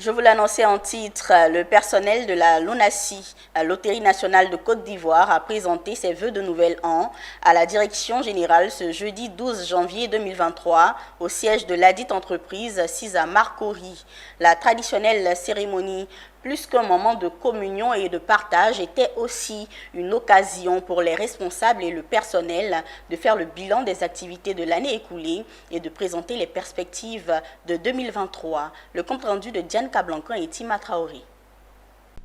Je vous l'annonçais en titre, le personnel de la LONASI, la Loterie nationale de Côte d'Ivoire, a présenté ses vœux de nouvel an à la direction générale ce jeudi 12 janvier 2023 au siège de ladite entreprise, 6 à Marcory. La traditionnelle cérémonie, plus qu'un moment de communion et de partage, était aussi une occasion pour les responsables et le personnel de faire le bilan des activités de l'année écoulée et de présenter les perspectives de 2023. Le compte-rendu de Diane Cablancan et Tima Traoré.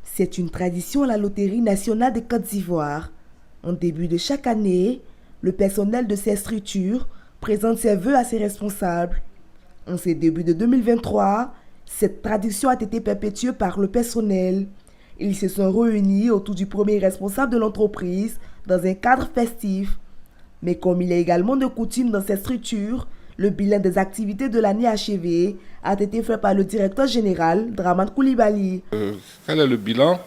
C'est une tradition à la Loterie nationale de Côte d'Ivoire. En début de chaque année, le personnel de ces structures présente ses vœux à ses responsables. En ces débuts de 2023, cette tradition a été perpétuée par le personnel. Ils se sont réunis autour du premier responsable de l'entreprise dans un cadre festif. Mais comme il est également de coutume dans ces structures, le bilan des activités de l'année achevée a été fait par le directeur général, Draman Koulibaly. Quel est le bilan?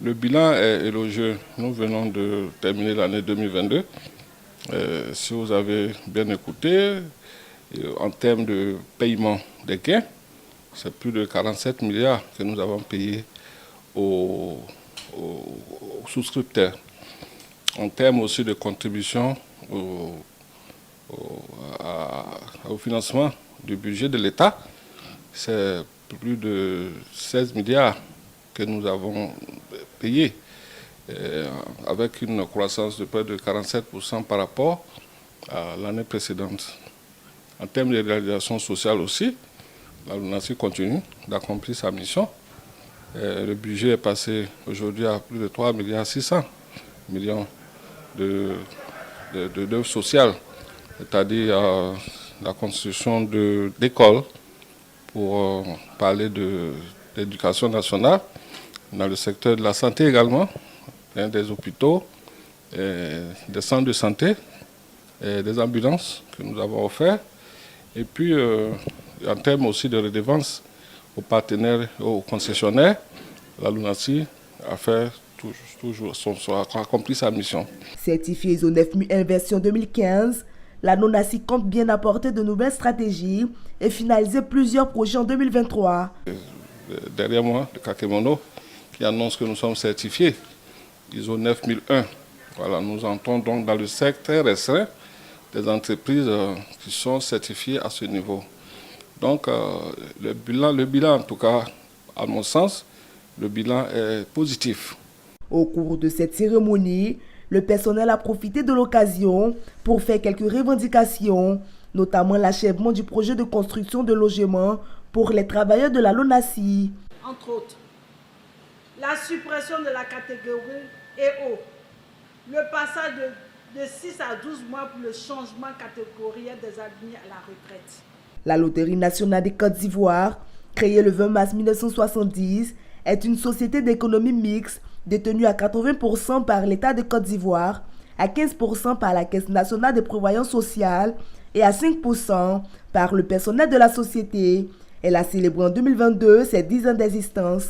Le bilan est élogieux. Nous venons de terminer l'année 2022. Si vous avez bien écouté, en termes de paiement des gains, c'est plus de 47 milliards que nous avons payés aux souscripteurs. En termes aussi de contribution au financement du budget de l'État, c'est plus de 16 milliards que nous avons payés, avec une croissance de près de 47% par rapport à l'année précédente. En termes de réalisation sociale aussi, la LONASI continue d'accomplir sa mission. Le budget est passé aujourd'hui à plus de 3,6 milliards d'œuvres sociales, c'est-à-dire la construction d'écoles, pour parler de l'éducation nationale, dans le secteur de la santé également, des hôpitaux, des centres de santé, des ambulances que nous avons offertes, et puis en termes aussi de redevance aux partenaires, aux concessionnaires, la LONASI a fait toujours accompli sa mission. Certifiée ISO 9001 version 2015, la LONASI compte bien apporter de nouvelles stratégies et finaliser plusieurs projets en 2023. Derrière moi, le Kakemono, qui annonce que nous sommes certifiés ISO 9001. Voilà, nous entrons donc dans le secteur restreint des entreprises qui sont certifiées à ce niveau. Donc le bilan en tout cas, à mon sens, le bilan est positif. Au cours de cette cérémonie, le personnel a profité de l'occasion pour faire quelques revendications, notamment l'achèvement du projet de construction de logements pour les travailleurs de la LONASI. Entre autres, la suppression de la catégorie EO, le passage de 6 à 12 mois pour le changement catégoriel des admis à la retraite. La Loterie nationale de Côte d'Ivoire, créée le 20 mars 1970, est une société d'économie mixte détenue à 80% par l'État de Côte d'Ivoire, à 15% par la Caisse nationale de prévoyance sociale et à 5% par le personnel de la société. Elle a célébré en 2022 ses 10 ans d'existence.